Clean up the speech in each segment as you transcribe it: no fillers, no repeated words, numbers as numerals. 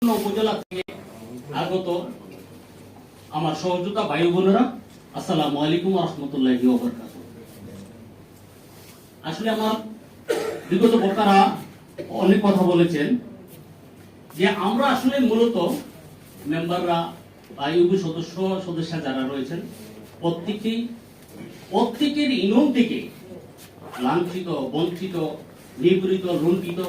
উপজেলা থেকে আগত আমার সহযোদ্ধা ভাই বোনেরা, আসসালামু আলাইকুম ওয়া রাহমাতুল্লাহি ওয়া বারাকাতুহু। আসলে আমার বিগত বক্তারা অনেক কথা বলেছেন যে আমরা আসলে মূলত মেম্বাররা বা ইউপি সদস্য যারা রয়েছেন প্রত্যেকের ইউনিয়ন থেকে লাঞ্ছিত, বঞ্চিত, নিপীড়িত, লুণ্ঠিত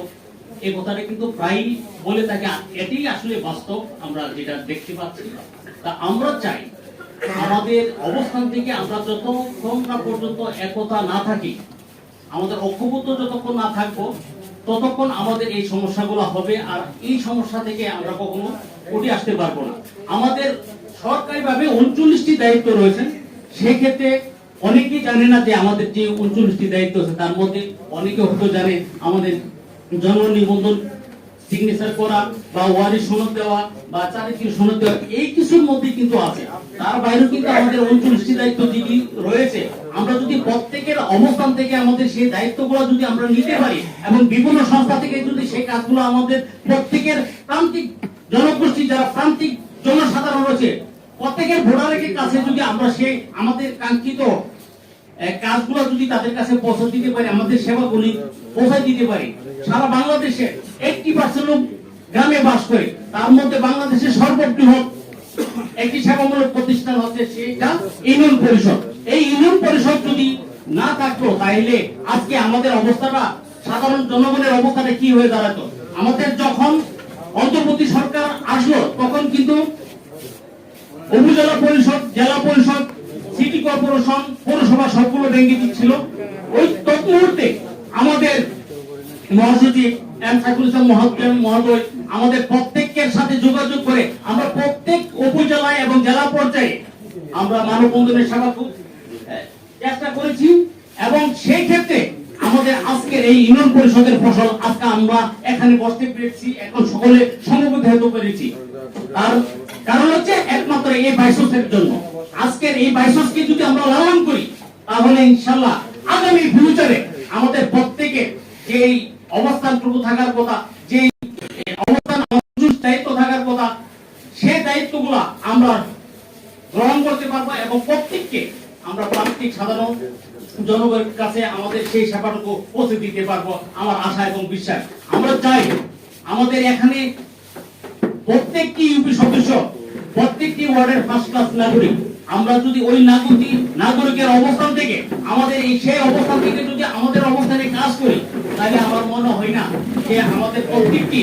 এই কথাটা কিন্তু প্রায় বলে থাকে। এটাই আসলে বাস্তব, আমরা যেটা দেখতে পাচ্ছি। তা আমরা চাই আমাদের অবস্থান থেকে আমরা যতক্ষণ না পর্যন্ত একতা না থাকি, আমাদের ঐক্যবদ্ধ যতক্ষণ না থাকবো, ততক্ষণ আমাদের এই সমস্যাগুলো হবে। আর এই সমস্যা থেকে আমরা কখনো উঠে আসতে পারবো না। আমাদের সরকারিভাবে 39টি দায়িত্ব রয়েছে। সেক্ষেত্রে অনেকেই জানে না যে আমাদের যে 39টি দায়িত্ব আছে তার মধ্যে অনেকে হয়তো জানে আমাদের জন্ম নিবন্ধন সিগনেচার করা বা ওয়ারিশ সনদ দেওয়া বা চারিত্রিক সনদ দেওয়া, এই কিছুর মধ্যে কিন্তু আছে। তার বাইরেও কিন্তু আমাদের 39টি দায়িত্ব যদি রয়েছে, আমরা যদি প্রত্যেকের অবস্থান থেকে আমাদের সেই দায়িত্বগুলো যদি আমরা নিতে পারি এবং বিভিন্ন সংস্থা থেকে যদি সেই কাজগুলো আমাদের প্রত্যেকের প্রান্তিক জনগোষ্ঠী, যারা প্রান্তিক জনসাধারণ রয়েছে, প্রত্যেকের ভোটারের কাছে যদি আমরা সেই আমাদের কাঙ্ক্ষিত কাজগুলো যদি তাদের কাছে পৌঁছে দিতে পারি, আমাদের সেবাগুলি পৌঁছে দিতে পারি। সারা বাংলাদেশে 80% লোক গ্রামে বাস করে, তার মধ্যে বাংলাদেশের সর্ববৃহৎ একটি সেবামূলক প্রতিষ্ঠান হচ্ছে সেটা ইউনিয়ন পরিষদ। এই ইউনিয়ন পরিষদ যদি না থাকতো তাহলে আজকে আমাদের অবস্থাটা, সাধারণ জনগণের অবস্থাটা কি হয়ে দাঁড়াতো। আমাদের যখন অন্তর্বর্তী সরকার আসলো তখন কিন্তু উপজেলা পরিষদ, জেলা পরিষদ, সিটি কর্পোরেশন, পৌরসভা সবগুলো ভেঙে দিচ্ছিল। ওই মুহূর্তে আমাদের মহাসচিব এম সাইফুল ইসলাম মহোদয় আমাদের প্রত্যেকের সাথে যোগাযোগ করে আমরা প্রত্যেক উপজেলায় এবং জেলা পর্যায়ে আমরা মানববন্ধনের সেবা চেষ্টা করেছি এবং সেই ক্ষেত্রে আমাদের আজকের এই ইউনিয়ন পরিষদের ফসল আজকে আমরা এখানে বসতে পেরেছি, এখন সকলে সমবেত হতে পেরেছি। আর কারণ হচ্ছে একমাত্র এই বাইসের জন্য। আজকের এই বাইসকে যদি আমরা লালন করি তাহলে ইনশাআল্লাহ আগামী ফিউচারে আমাদের প্রত্যেকের যেই অবস্থানটুকু থাকার কথা, যে অবস্থান দায়িত্ব থাকার কথা, সেই দায়িত্বগুলো আমরা গ্রহণ করতে পারবো এবং প্রত্যেককে আমরা প্রান্তিক সাধারণ জনগণের কাছে আমাদের সেই সেবাটুকু পৌঁছে দিতে পারবো, আমার আশা এবং বিশ্বাস। আমরা চাই আমাদের এখানে প্রত্যেকটি ইউপি সদস্য, প্রত্যেকটি ওয়ার্ডের ফার্স্ট ক্লাস নাগরিক। আমরা যদি ওই নাগরিকের অবস্থান থেকে আমাদের সেই অবস্থান থেকে যদি আমাদের অবস্থানে কাজ করি, তাহলে আমার মনে হয় না যে আমাদের প্রত্যেকটি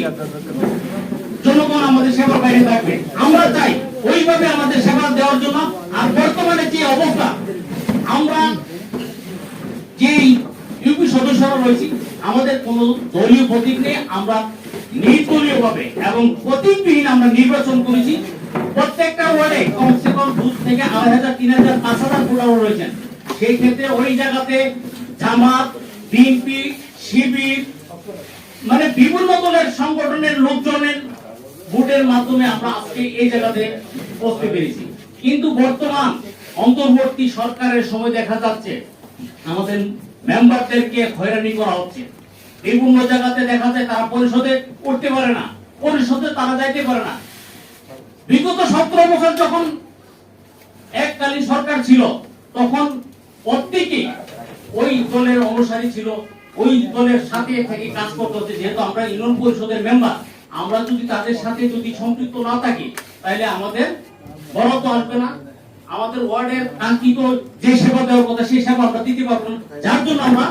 জনগণ আমাদের সেবার বাইরে থাকবে। আমরা চাই ওইভাবে আমাদের সেবা দেওয়ার জন্য। আর বর্তমানে যে অবস্থা, আমরা যে ইউপি সদস্যরা রয়েছি, আমাদের কোনো দলীয় প্রতীক নেই, আমরা নির্দলীয় ভাবে এবং প্রতীকবিহীন আমরা নির্বাচন করেছি। প্রত্যেকটা ওয়ার্ডে কমসে কম 2 থেকে 2,500, 3,000, 5,000 ভোটার রয়েছেন। সেই ক্ষেত্রে ওই জায়গাতে জামাত, বিএনপি, শিবির, মানে বিভিন্ন দলের সংগঠনের লোকজনের ভোটের মাধ্যমে আমরা আজকে এই জায়গাতে পৌঁছতে পেরেছি। কিন্তু বর্তমান অন্তর্বর্তী সরকারের সময় দেখা যাচ্ছে আমাদের মেম্বারদেরকে হয়রানি করা হচ্ছে। বিভিন্ন জায়গাতে দেখা যায় তারা পরিষদে উঠতে পারে না, পরিষদে তারা যাইতে পারে না। বিগত 17 বছর যখন এককালীন সরকার ছিল তখন প্রত্যেকে ওই দলের অনুসারী ছিল, ওই দলের সাথে থেকে কাজ করতে হচ্ছে। যেহেতু আমরা ইউনিয়ন পরিষদের মেম্বার, আমরা যদি তাদের সাথে যদি সম্পৃক্ত না থাকি তাহলে আমাদের বরাদ্দ আসবে না, আমাদের ওয়ার্ডের কাঙ্ক্ষিত যে সেবা দেওয়ার কথা সেই সেবা আমরা দিতে পারবো না। যার জন্য আমরা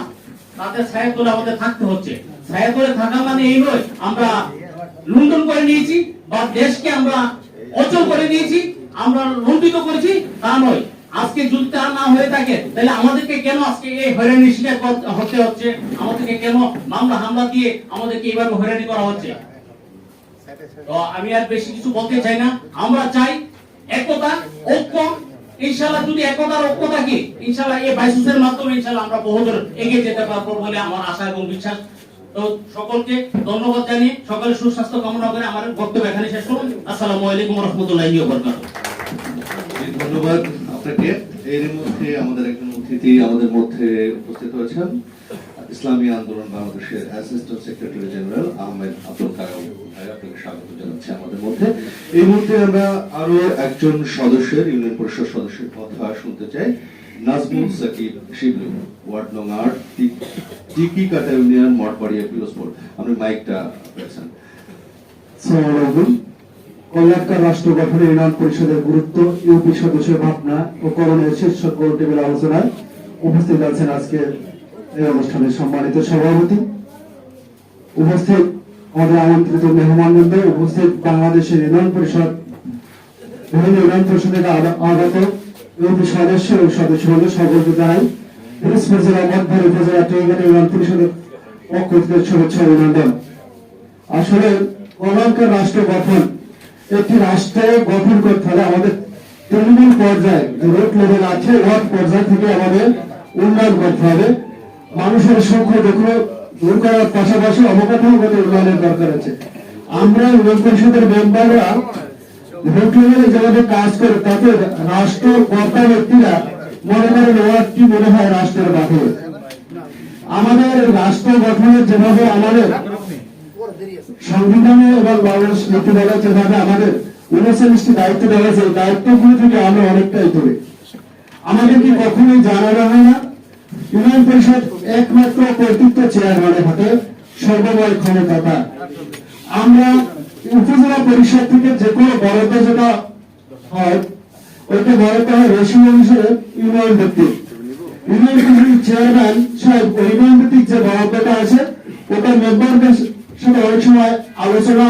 তাদের ছায়া তলে আমাদের থাকতে হচ্ছে। ছায়া তলে থাকা মানে এই নয় আমরা লুণ্ঠন করে নিয়েছি বা দেশকে আমরা অচল করে দিয়েছি, আমরা লুণ্ঠিত করেছি, তা নয়। আজকে যদি তা না হয়ে থাকে তাহলে আমাদেরকে কেন আজকে এই হয়রানি শিকার হতে হচ্ছে, আমাদেরকে কেন মামলা হামলা দিয়ে আমাদেরকে এইভাবে হয়রানি করা হচ্ছে। তো আমি আর বেশি কিছু বলতে চাই না। আমরা চাই একতা, ঐক্য। ইনশাআল্লাহ যদি একতার ঐক্য থাকে, ইনশাআল্লাহ এই বাইসের মাধ্যমে ইনশাআল্লাহ আমরা বহুদূর এগিয়ে যেতে পারবো বলে আমার আশা এবং বিশ্বাস। তো সকলকে ধন্যবাদ জানিয়ে সকলের সুস্বাস্থ্য কামনা করে আমার বক্তব্য এখানে শেষ করুন। আসসালামু আলাইকুম ওয়া রাহমাতুল্লাহি ওয়া বারাকাতুহু। ধন্যবাদ আপনাকে। এর মধ্যে আমাদের একজন অতিথি আমাদের মধ্যে উপস্থিত হয়েছেন, ইসলামী আন্দোলন বাংলাদেশের assistant secretary general Ahmed Abdul Kayum. ভাই আপনাকে স্বাগত জানাচ্ছি আমাদের মধ্যে। এই মুহূর্তে আমরা আরো একজন সদস্যের, ইউনিয়ন পরিষদ সদস্যের কথা শুনতে চাই। নাজমুল সাকিব শিবলু, ওয়ার্ড নং ৮, টিকি কাটা ইউনিয়ন, মঠবাড়িয়া পিরোজপুর। আপনি মাইকটা পেয়েছেন। আসসালামু আলাইকুম। কল্যাণকার রাষ্ট্র গঠনে ইউনিয়ন পরিষদের গুরুত্ব, ইউপি সদস্যের ভাবনা ও করণীয় শীর্ষক গোল টেবিল আলোচনায় উপস্থিত আছেন আজকে এই অনুষ্ঠানের সম্মানিত সভাপতি, উপস্থিত আমাদের আমন্ত্রিত মেহমানবৃন্দ, উপস্থিত বাংলাদেশের ইউনিয়ন পরিষদ, বিভিন্ন ইউনিয়ন পরিষদ থেকে আগত ইউপি সদস্য ও সদস্যবৃন্দ সকলকে জানাই পিরোজপুর জেলা মঠবাড়ি উপজেলা টেকনিক্যাল ইউনিয়ন পরিষদের পক্ষ থেকে শুভেচ্ছা ও অভিনন্দন। আসলে কল্যাণকার রাষ্ট্র গঠন, একটি রাষ্ট্র গঠন করতে হলে আমাদের তৃণমূল পর্যায়ে যে রুট লেভেল আছে, ওয়ার্ড পর্যায় থেকে আমাদের উন্নয়ন করতে হবে। মানুষের সুখ দুঃখ দূর করার পাশাপাশি অবকাঠামোগত উন্নয়নের দরকার আছে। আমরা ইউনিয়ন পরিষদের মেম্বাররা রুট লেভেলে যেভাবে কাজ করে তাতে রাষ্ট্র কর্তা ব্যক্তিরা মনে করেন ওয়ার্ডটি মনে হয় রাষ্ট্রের বাঁধে। আমাদের রাষ্ট্র গঠনের যেভাবে আমাদের সংবিধানে এবং বাংলাদেশ নীতিমালা যেভাবে আমাদের ৩৯টি দায়িত্ব দেওয়া হয়েছে, এই দায়িত্বগুলো থেকে আমরা অনেকটাই দূরে। আমাদের কি কখনোই জানানো হয় না ইউনিয়ন পরিষদ একমাত্র কর্তৃত্ব চেয়ারম্যানের হাতে সর্বময় ক্ষমতা। আমরা উপজেলা পরিষদ থেকে যে কোনো বরাদ্দ যেটা হয় ওইটা বরাদ্দ হয় রেশিও অনুসারে ইউনিয়ন ভিত্তিক। ইউনিয়ন পরিষদের চেয়ারম্যান সাহেব ইউনিয়ন ভিত্তিক যে বরাদ্দটা আছে ওটা মেম্বারদের সাথে অনেক সময় আলোচনা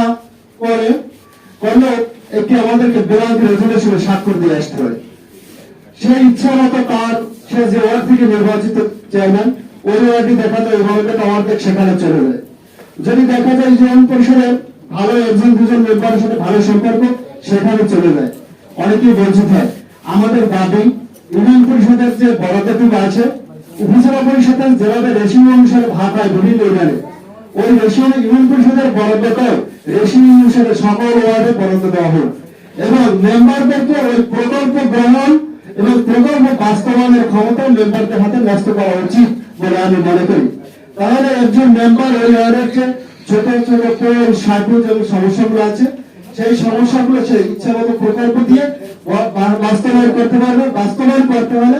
করলে একটি আমাদেরকে ব্যাংক রেজুলেশনে স্বাক্ষর দিয়ে আসতে হয়। সেই ইচ্ছা মতো তার সে যে ওয়ার্ড থেকে নির্বাচিত চেয়ারম্যান ওই ওয়ার্ডটি দেখাতে ওই বরাদ্দটা অর্ধেক সেখানে চলে যায়। যদি দেখা যায় ইউনিয়ন পরিষদের ভালো একজন দুজন মেম্বারের সাথে ভালো সম্পর্ক, সেখানে চলে যায়, অনেকেই বঞ্চিত হয়। আমাদের দাবি ইউনিয়ন পরিষদের যে বরাদ্দটুকু আছে উপজেলা পরিষদের যেভাবে রেশিও অনুসারে ভাগ হয় বিভিন্ন ইউনিয়নে, ওই রেশিও ইউনিয়ন পরিষদের বরাদ্দটাও রেশিও অনুসারে সকল ওয়ার্ডে বরাদ্দ দেওয়া হোক এবং মেম্বারদেরকে ওই প্রকল্প গ্রহণ এবং প্রকল্প বাস্তবায়নের ক্ষমতা মেম্বারদের হাতে ন্যস্ত করা উচিত বলে আমি মনে করি। তাহলে একজন মেম্বার ওই ওয়ার্ডের যে ছোট ছোট সাহায্য যে সমস্যাগুলো আছে সেই সমস্যাগুলো সে ইচ্ছা মতো প্রকল্প দিয়ে বাস্তবায়ন করতে পারবে। বাস্তবায়ন করতে হলে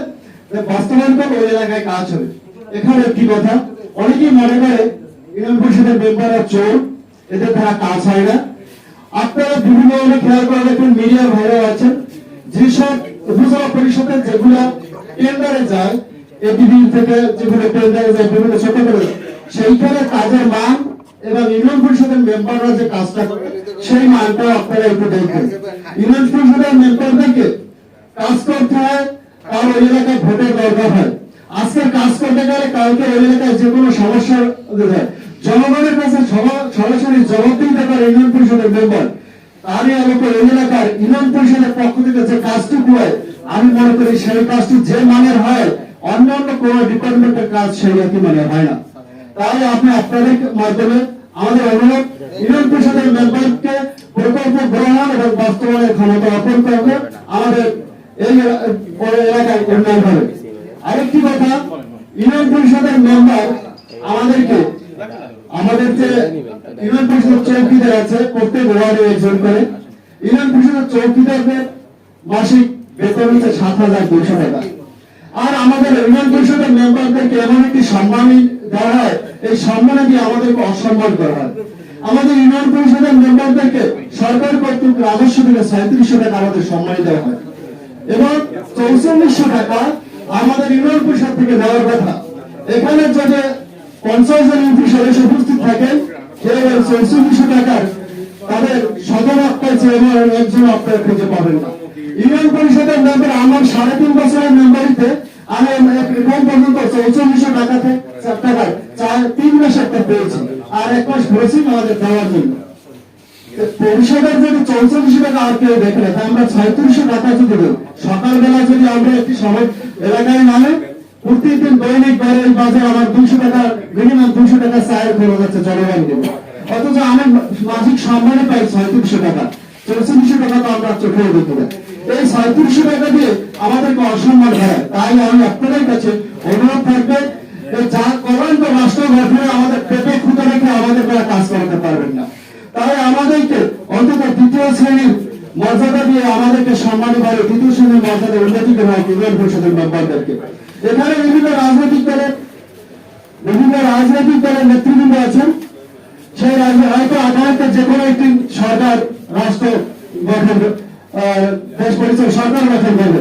বাস্তবায়ন করে ওই এলাকায় কাজ হবে। এখানে একটি কথা, অনেকেই মনে করে ইউনিয়ন পরিষদের মেম্বাররা চোর, এদের দ্বারা কাজ হয় না। আপনারা বিভিন্ন খেয়াল করে দেখুন, মিডিয়া ভাইরাল আছেন, যেসব উপজেলা পরিষদের যেগুলো টেন্ডারে যায়, এডিবি থেকে যেগুলো টেন্ডারে যায় বিভিন্ন ছোট করে, সেইখানে কাজের মান এবং ইউনিয়ন পরিষদের মেম্বাররা যে কাজটা করে সেই মানটা আপনারা একটু দেখবেন। ইউনিয়ন পরিষদের মেম্বারদেরকে কাজ করতে হয়, কারণ ওই এলাকায় ভোটের দরকার হয়। আজকে কাজ করতে গেলে কালকে ওই এলাকায় যে কোনো সমস্যা জনগণের কাছে সরাসরি জবাব দিতে পারে ইউনিয়ন পরিষদের মেম্বার। তারই আলোকে ওই এলাকার ইউনিয়ন পরিষদের পক্ষ থেকে যে কাজটুকু হয়, আমি মনে করি সেই কাজটি যে মানের হয় অন্যান্য কোন ডিপার্টমেন্টের কাজ সেই একই মানের হয় না। তাই আপনি আপনাদের মাধ্যমে আমাদের অনুরোধ, ইউনিয়ন পরিষদের মেম্বারকে প্রকল্প গ্রহণ এবং বাস্তবায়নের ক্ষমতা অর্পণ করবে, আমাদের এই এলাকায় উন্নয়ন হবে। আরেকটি কথা, ইউনিয়ন পরিষদের মেম্বার আমাদেরকে আমাদের যে ইউনিয়ন পরিষদের চৌকিদার আছে প্রত্যেক ওয়ার্ডে একজন করে, ইউনিয়ন পরিষদের চৌকিদারদের মাসিক বেতন হচ্ছে ৭,২০০ টাকা। আর আমাদের ইউনিয়ন পরিষদের মেম্বারদেরকে এমন একটি সম্মান দেওয়া হয়, এই সম্মানে দিয়ে আমাদেরকে অসম্মান করা হয়। আমাদের ইউনিয়ন পরিষদের মেম্বারদেরকে সরকার কর্তৃক রাজস্ব থেকে ৩৭০০ টাকা আমাদের সম্মানী দেওয়া হয় এবং ৪৪০০ টাকা আমাদের ইউনিয়ন পরিষদ থেকে দেওয়ার কথা। এখানে যদি ৫০ জন ইউপি সদস্য উপস্থিত থাকেন, কেউ ৪৪০০ টাকার তাদের শতভাগটা চেয়ারম্যান একজন আপনারা খুঁজে পাবেন না। ইউনিয়ন পরিষদের মেম্বার আমার ৩.৫ বছরের মেম্বারিতে আমি এখন পর্যন্ত ৪৪০০ টাকাতে ৩ মাস একটা পেয়েছি, আর ১ মাস পেয়েছি আমাদের দেওয়ার জন্য। পরিষদের যদি ৪৪০০ টাকা আর কেউ দেখে না, আমরা ৩৬০০ টাকা যদি দেব, সকালবেলা যদি আমরা একটি সময় এলাকায় নামে প্রতিদিন দৈনিক বাইরের বাজারে আমার ২০০ টাকা মিনিমাম ২০০ টাকা চায়ের খরচ আছে জনগণ দেব, অথচ আমার মাসিক সম্মানে পাই ৩৬০০ টাকা। ৪৪০০ টাকা তো আমরা চোখেও দেখতে পাই। এই ৩৭০০ টাকা দিয়ে আমাদেরকে অসম্মান হয়। তাই আমি আপনাদের কাছে অনুরোধ থাকবে, যা করেন তো রাষ্ট্র গঠনে আমাদের পেটে খুঁজে রেখে আমাদের দ্বারা কাজ করাতে পারবেন না। তাই আমাদেরকে অন্তত দ্বিতীয় শ্রেণীর মর্যাদা দিয়ে আমাদেরকে সম্মানী করে দ্বিতীয় শ্রেণীর মর্যাদা উন্নতি করা হয় ইউনিয়ন পরিষদের মেম্বারদেরকে। এখানে বিভিন্ন রাজনৈতিক দলের নেতৃবৃন্দ আছেন। সেই হয়তো আগামীতে যে কোনো একটি সরকার রাষ্ট্র গঠন দেশ পরিচয় সরকার গঠন করবে।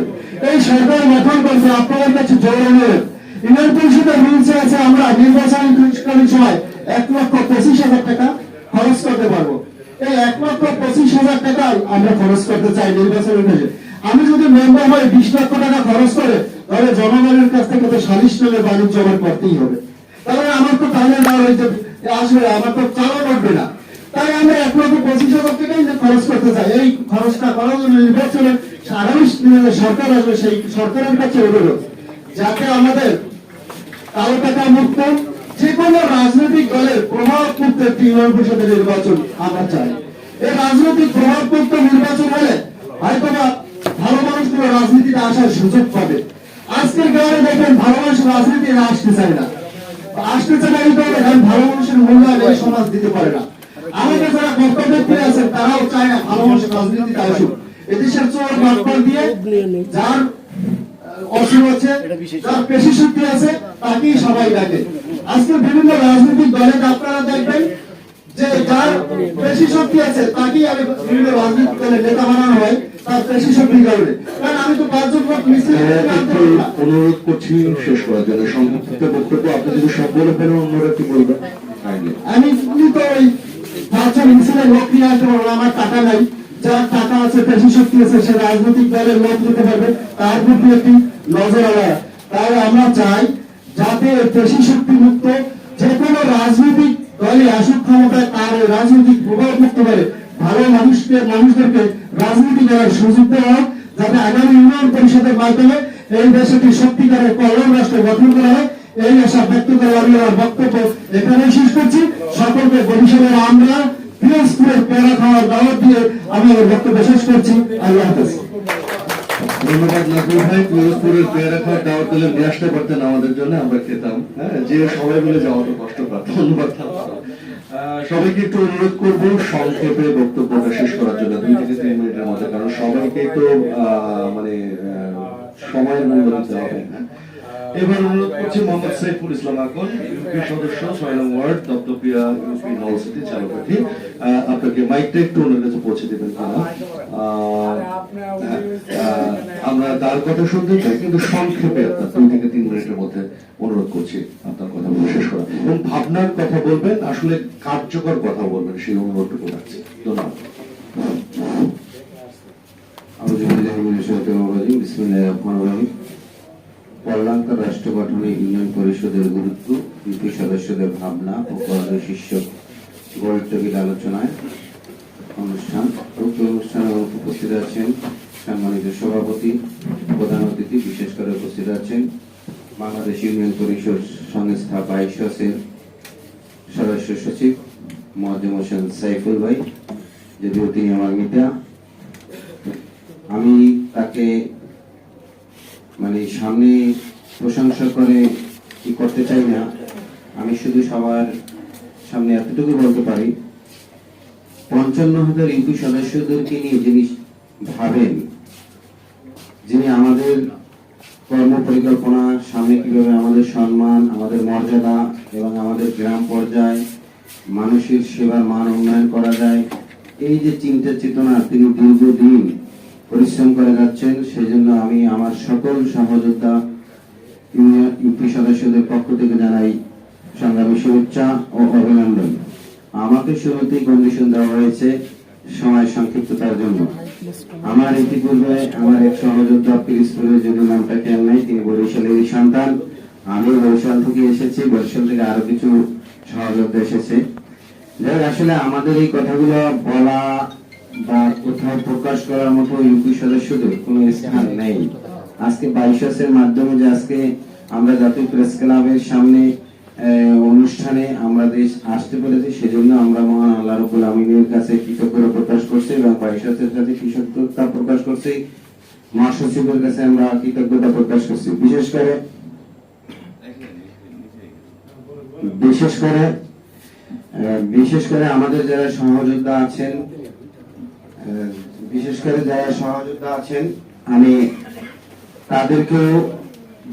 এই সরকার গঠন করতে আপনাদের কাছে জোর অনুরোধ, ইউনিয়ন পরিষদের রুলসে আছে আমরা নির্বাচনকালীন সময় 1,25,000 টাকা খরচ করতে পারবো। এই 1,25,000 টাকা আমরা খরচ করতে চাই নির্বাচনের কাজে। আমি যদি মেম্বার হয়ে 20 লক্ষ টাকা খরচ করে, তাহলে জনগণের কাছ থেকে তো সালিশ নামে বাণিজ্য আমার করতেই হবে। তাহলে আমার তো তাহলে না হইতে আসলে আমার তো চালও করবে না। তাই আমরা 1,25,000 টাকাই খরচ করতে চাই। এই খরচটা করার জন্য নির্বাচনে আগামী সরকার আসবে, সেই সরকারের কাছে অনুরোধ যাতে আমাদের কালো টাকা মুক্ত যে কোনো রাজনৈতিক দলের প্রভাব মুক্ত একটি ইউনিয়ন পরিষদের নির্বাচন আমরা চাই। এই রাজনৈতিক প্রভাব মুক্ত নির্বাচন হলে হয়তো ভালো মানুষগুলো রাজনীতিতে আসার সুযোগ পাবে। আজকের গ্রামে দেখেন ভালো মানুষ রাজনীতি আসতে চায় না, আসতে চায় না, কারণ ভালো মানুষের মূল্যায়ন এই সমাজ দিতে পারে না। আমাদের যারা কর্তব্যে আছেন তারাও চায় না ভালো মানুষ রাজনীতিতে আসুক। এদেশের চোর বাটপার দিয়ে যার অসুখ আছে, যার পেশি শক্তি আছে, তাকেই সবাই ডাকে। আজকে বিভিন্ন রাজনৈতিক দলে আপনারা দেখবেন যে যার পেশি শক্তি আছে তাকেই আমি বিভিন্ন রাজনৈতিক দলের নেতা বানানো হয় তার পেশি শক্তির কারণে। কারণ আমি তো 5 জন ভোট মিছিল অনুরোধ করছি শেষ করার জন্য সংক্ষিপ্ত বক্তব্য। আপনি যদি সব বলে ফেলেন অন্যরা কি বলবেন? আমি তো ওই 5 জন মিছিলের লোক নিয়ে আসতে পারবো, আমার টাকা নাই। যার টাকা আছে, পেশি শক্তি আছে, সে রাজনৈতিক দলের লোক দিতে পারবে, তার প্রতি একটি নজর আলাদা। তাই আমরা চাই যাতে পেশি শক্তি মুক্ত যে কোনো রাজনৈতিক দলে আসুক ক্ষমতায়, তার রাজনৈতিক প্রভাব মুক্ত করে ভালো মানুষদেরকে রাজনীতি করার সুযোগ দেওয়া হোক, যাতে আগামী ইউনিয়ন পরিষদের মাধ্যমে এই দেশে একটি সত্যিকারের কল্যাণ রাষ্ট্র গঠন করা হয়। এই আশা ব্যক্ত করে আমি আমার বক্তব্য এখানেই শেষ করছি। সকলকে বরিশালের আমরা পিরোজপুরের পেয়ারা খাওয়ার দাওয়াত দিয়ে আমি আমার বক্তব্য শেষ করছি। আল্লাহ হাফেজ। ধন্যবাদ নাজমুল ভাই। পিরোজপুরের পেয়ারা খাওয়ার দাওয়াত দিলে নিয়ে আসতে পারতেন আমাদের জন্য, আমরা খেতাম। হ্যাঁ, যে সবাই মিলে যাওয়া তো কষ্টকর। ধন্যবাদ। সবাইকে একটু অনুরোধ করব সংক্ষেপে বক্তব্যটা শেষ করার জন্য, 2 থেকে 3 মিনিটের মধ্যে, কারণ সবাইকে তো মানে সময়ের মূল্য দিতে হবে। এবার অনুরোধ করছি মোহাম্মদ সাইফুল ইসলাম আকন, ইউপি সদস্য 6 নং ওয়ার্ড, দপ্তপিয়া ইউপি নলসিটি চালকাঠি। আপনাকে মাইকটা একটু ওনার কাছে পৌঁছে দেবেন কিনা? আমরা তার কথা শুনতে চাই, কিন্তু সংক্ষেপে আপনার 2 থেকে 3 মিনিটের মধ্যে অনুরোধ করছি আপনার কথা বলে শেষ করা, এবং ভাবনার কথা বলবেন, আসলে কার্যকর কথা বলবেন, সেই অনুরোধটুকু রাখছি। ধন্যবাদ। কল্যাণকর রাষ্ট্র গঠনে ইউনিয়ন পরিষদের গুরুত্ব, ইউপি সদস্যদের ভাবনা ও করণীয় শীর্ষক গোল টেবিল আলোচনায় অনুষ্ঠান। উক্ত অনুষ্ঠানে উপস্থিত আছেন সম্মানিত সভাপতি, প্রধান অতিথি, বিশেষ করে উপস্থিত আছেন বাংলাদেশ ইউনিয়ন পরিষদ সংস্থা 22 সদস্য সচিব মোয়াজ্জেম হোসেন সাইফুল ভাই, যদিও তিনি আমার মিতা। আমি তাকে মানে সামনে প্রশংসা করে কি করতে চাই না, আমি শুধু সবার সামনে এতটুকু বলতে পারি, 55,000 ইউপি সদস্যদেরকে নিয়ে যিনি ভাবেন, যিনি আমাদের কর্ম পরিকল্পনা সামনে কিভাবে আমাদের সম্মান, আমাদের মর্যাদা এবং আমাদের গ্রাম পর্যায়ে মানুষের সেবার মান উন্নয়ন করা যায়, এই যে চিন্তা চেতনা তিনি দীর্ঘদিন পরিশ্রম করে যাচ্ছেন, সেজন্য আমি আমার সকল সহযোদ্ধা ইউপি সদস্যদের পক্ষ থেকে জানাই সংগ্রামী শুভেচ্ছা ও অভিনন্দন। আমাকে শুরুতেই কন্ডিশন দেওয়া হয়েছে সময় সংক্ষিপ্ততার জন্য। আমার ইতিপূর্বে আমার এক সহযোদ্ধা পিরোজপুরের যদি নামটা খেয়াল নাই, তিনি বরিশালেরই সন্তান, আমি বরিশাল থেকে এসেছি, বরিশাল থেকে আরো কিছু সহযোদ্ধা এসেছে। যাই আসলে আমাদের এই কথাগুলো বলা বা কোথাও প্রকাশ করার মতো ইউপি সদস্যদের কোনো স্থান নেই। আজকে 22 মাধ্যমে যে আজকে আমরা জাতীয় প্রেস ক্লাবের সামনে অনুষ্ঠানে আমরা দেশ আসতে পেরেছি, সেজন্য আমরা মহান আল্লাহ রাব্বুল আমিনের কাছে কৃতজ্ঞতা প্রকাশ করছি এবং 22 কাছে কৃতজ্ঞতা প্রকাশ করছি, মহাসচিবের কাছে আমরা কৃতজ্ঞতা প্রকাশ করছি। বিশেষ করে বিশেষ করে আমাদের যারা সহযোদ্ধা আছেন, আমি তাদেরকেও,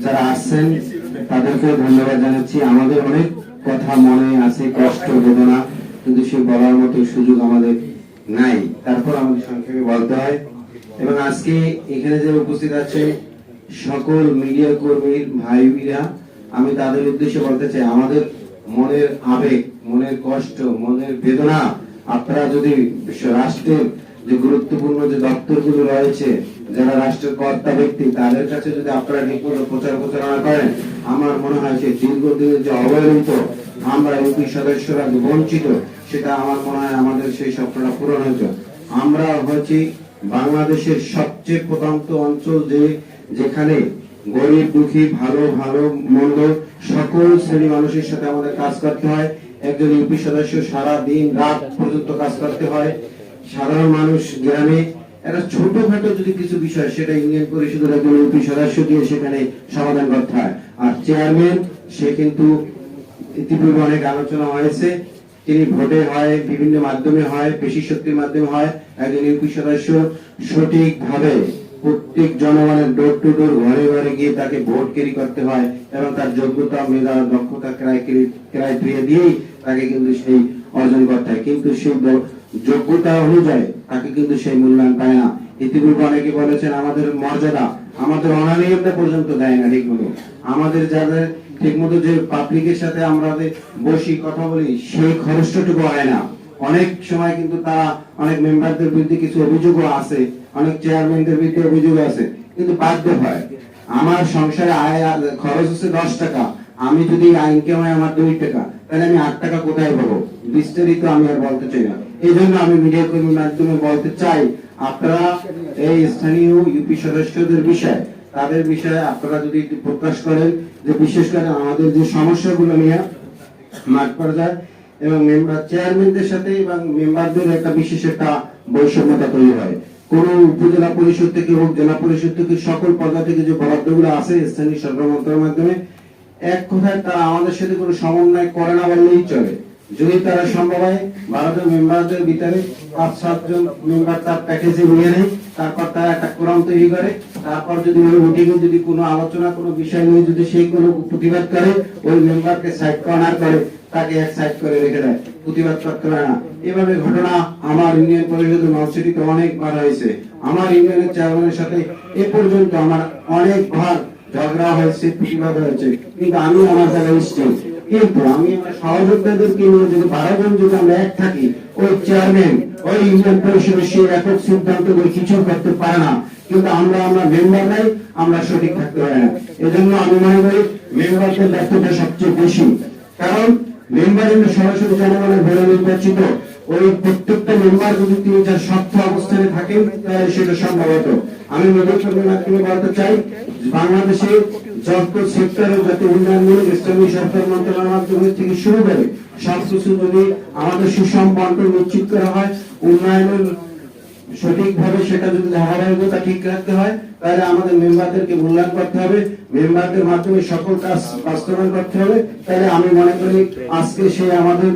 যারা আসছেন তাদেরকেও ধন্যবাদ জানাচ্ছি। আমাদের অনেক কথা মনে আছে, কষ্ট বেদনা, কিন্তু সে বলার মতো সুযোগ আমাদের নাই, তারপর আমাদের সংক্ষেপে বলতে হয়। এবং আজকে এখানে যে উপস্থিত আছে সকল মিডিয়া কর্মীর ভাইরা, আমি তাদের উদ্দেশ্যে বলতে চাই, আমাদের মনের আবেগ, মনের কষ্ট, মনের বেদনা আপনারা যদি রাষ্ট্রের যে গুরুত্বপূর্ণ যে দপ্তরগুলো রয়েছে, যারা রাষ্ট্রের কর্তা ব্যক্তি, তাদের কাছে যদি আপনারা ঠিকমতো প্রচার প্রচারণা করেন, আমার মনে হয় যে দীর্ঘদিনের যে অবহেলিত আমরা ইউপি সদস্যরা যে বঞ্চিত, সেটা আমার মনে হয় আমাদের সেই স্বপ্নটা পূরণ হয়েছে। আমরা হচ্ছি বাংলাদেশের সবচেয়ে প্রত্যন্ত অঞ্চল, যেখানে গরিব দুঃখী, ভালো ভালো মন্দ সকল শ্রেণী মানুষের সাথে আমাদের কাজ করতে হয়। একজন ইউপি সদস্য সারা দিন রাত পর্যন্ত কাজ করতে হয়। সাধারণ মানুষ গ্রামে একটা ছোটখাটো যদি কিছু বিষয়, সেটা ইউনিয়ন পরিষদের একজন ইউপি সদস্য দিয়ে সেখানে সমাধান করতে হয়। আর চেয়ারম্যান, সে কিন্তু ইতিপূর্বে অনেক আলোচনা হয়েছে, তিনি ভোটে হয়, বিভিন্ন মাধ্যমে হয়, পেশি শক্তির মাধ্যমে হয়। একজন ইউপি সদস্য সঠিকভাবে প্রত্যেক জনগণের ডোর টু ডোর, ঘরে ঘরে গিয়ে তাকে ভোট ক্যারি করতে হয় এবং তার যোগ্যতা, মেধা, দক্ষতা ক্রাইটেরিয়া দিয়েই তাকে কিন্তু সেই অর্জন করতে হয়। কিন্তু সেই যোগ্যতা অনুযায়ী তাকে কিন্তু সেই মূল্যায়ন পায় না। ইতিপূর্বে অনেকে বলেছেন আমাদের মর্যাদা, আমাদের অনানিয়মটা পর্যন্ত দেয় না ঠিকমতো। আমাদের যাদের ঠিকমতো যে পাবলিকের সাথে আমরা বসি কথা বলি, সেই খরচটুকু হয় না। অনেক সময় কিন্তু তারা, অনেক মেম্বারদের বিরুদ্ধে কিছু অভিযোগও আছে, অনেক চেয়ারম্যানদের বিরুদ্ধে অভিযোগ আছে, কিন্তু বাধ্য হয়। আমার সংসারে আয় খরচ হচ্ছে 10 টাকা, আমি যদি ইনকাম হয় আমার 2 টাকা, তাহলে আমি 8 টাকা কোথায় পাবো? বিস্তারিত আমি আর বলতে চাই না। এই জন্য আমি মিডিয়া কর্মীর মাধ্যমে বলতে চাই, আপনারা এই স্থানীয় ইউপি সদস্যদের বিষয়ে, তাদের বিষয়ে আপনারা যদি একটু প্রকাশ করেন, যে বিশেষ করে আমাদের যে সমস্যাগুলো নিয়ে মাঠ পর্যায়ে এবং মেম্বার চেয়ারম্যানদের সাথে এবং মেম্বারদের একটা বিশেষ একটা বৈষম্যতা তৈরি হয়। কোন উপজেলা পরিষদ থেকে হোক, জেলা পরিষদ থেকে, সকল পর্যায় থেকে যে বরাদ্দগুলো আছে স্থানীয় সরকার মন্ত্রণালয়ের মাধ্যমে, এক কথায় তারা আমাদের সাথে কোনো সমন্বয় করে না বললেই চলে। যদি তারা সম্ভব হয় 12 জন মেম্বারদের ভিতরে 5-7 জন মেম্বার তার প্যাকেজে নিয়ে নেয়, তারপর তারা একটা কোরাম তৈরি করে, তারপর যদি ওই মিটিংয়ে যদি কোনো আলোচনা, কোনো বিষয় নিয়ে যদি সেই কোনো প্রতিবাদ করে, ওই মেম্বারকে সাইড কর্নার করে তাকে এক সাইড করে রেখে দেয়, প্রতিবাদ করতে পারে না। এভাবে ঘটনা আমার ইউনিয়ন পরিষদের নলসিটিতে অনেকবার হয়েছে। আমার ইউনিয়নের চেয়ারম্যানের সাথে এ পর্যন্ত আমার অনেকবার ঝগড়া হয়েছে, প্রতিবাদ হয়েছে, কিন্তু আমি আমার জায়গায় স্থির। কিন্তু আমি আমার সহযোদ্ধাদেরকে নিয়ে যদি 12 জন যদি আমরা এক থাকি, ওই চেয়ারম্যান, ওই ইউনিয়ন পরিষদের সেই একক সিদ্ধান্ত করে কিছু করতে পারে না। কিন্তু আমরা মেম্বার নাই, আমরা সঠিক থাকতে পারি না। এজন্য আমি মনে করি মেম্বারদের দায়িত্বটা সবচেয়ে বেশি, কারণ মেম্বার হলো সরাসরি জনগণের ভোটে নির্বাচিত। ওই প্রত্যেকটা মেম্বার যদি তিনি যার শক্ত অবস্থানে থাকেন, তাহলে সেটা সম্ভব হতো। আমি মিডিয়া কর্মীর মাধ্যমে বলতে চাই, বাংলাদেশে যত সেক্টরে যত উন্নয়নমূলক স্থানীয় সরকার মন্ত্রণালয়ের মাধ্যমে থেকে শুরু করে সবকিছু যদি আমাদের সুষম বন্টন নিশ্চিত করা হয়, উন্নয়নের সঠিকভাবে সেটা যদি ধারাবাহিকতা ঠিক রাখতে হয়, তাহলে আমাদের মেম্বারদেরকে মূল্যায়ন করতে হবে, মেম্বারদের মাধ্যমে সকল কাজ বাস্তবায়ন করতে হবে। তাহলে আমি মনে করি আজকে সে আমাদের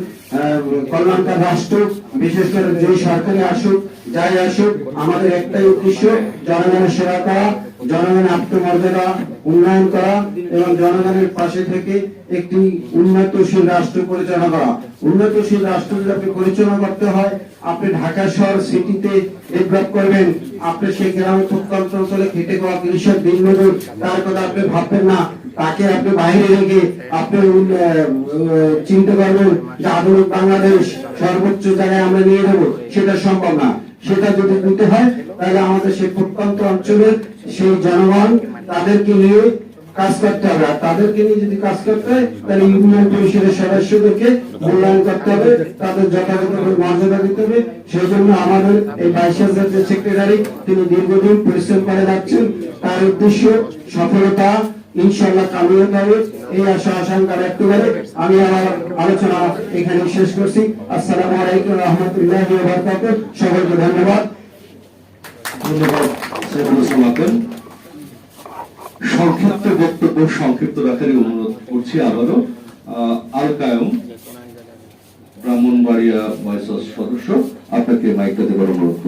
কল্যাণকার রাষ্ট্র, বিশেষ করে যে সরকারে আসুক, যাই আসুক, আমাদের একটাই উদ্দেশ্য জনগণের সেবা করা, জনগণের আত্মমর্যাদা উন্নয়ন করা এবং জনগণের পাশে থেকে একটি উন্নতশীল রাষ্ট্র পরিচালনা করা। উন্নতশীল রাষ্ট্র যদি আপনি পরিচালনা করতে হয়, আপনি ঢাকা শহর সিটিতে ডেভেলপ করবেন, আপনি সেই গ্রামে প্রত্যন্ত অঞ্চলে খেটে খাওয়া কৃষক দিনমজুর, তার কথা আপনি ভাববেন না। তাকে আপনি বাইরে রেখে আপনি চিন্তা করবেন যে আধুনিক বাংলাদেশ সর্বোচ্চ জায়গায় আমরা নিয়ে যাবো, সেটা সম্ভব না। সেটা যদি দিতে হয়, তাহলে আমাদের সেই প্রত্যন্ত অঞ্চলের সেই জনগণ, তাদেরকে নিয়ে কাজ করতে হবে। আর তাদেরকে নিয়ে যদি কাজ করতে হয়, তাহলে ইউনিয়ন পরিষদের সদস্যদেরকে মূল্যায়ন করতে হবে, তাদের যথাযথ মর্যাদা দিতে হবে। সেই জন্য আমাদের এই 22,000 যে সেক্রেটারি, তিনি দীর্ঘদিন পরিশ্রম করে যাচ্ছেন, তার উদ্দেশ্য সফলতা ইনশাআল্লাহ কামিয়াব হবে, এই আশা আশঙ্কা ব্যক্ত করে আমি আমার আলোচনা এখানে শেষ করছি। আসসালামু আলাইকুম ওয়া রাহমাতুল্লাহি ওয়া বারাকাতুহু। সকলকে ধন্যবাদ। সংক্ষিপ্ত বক্তব্য সংক্ষিপ্ত রাখারই অনুরোধ করছি। আবারও আল কায়ুম ব্রাহ্মণবাড়িয়া ভয়েস সদস্য, আপনাকে মাইকটা দেবার অনুরোধ করব।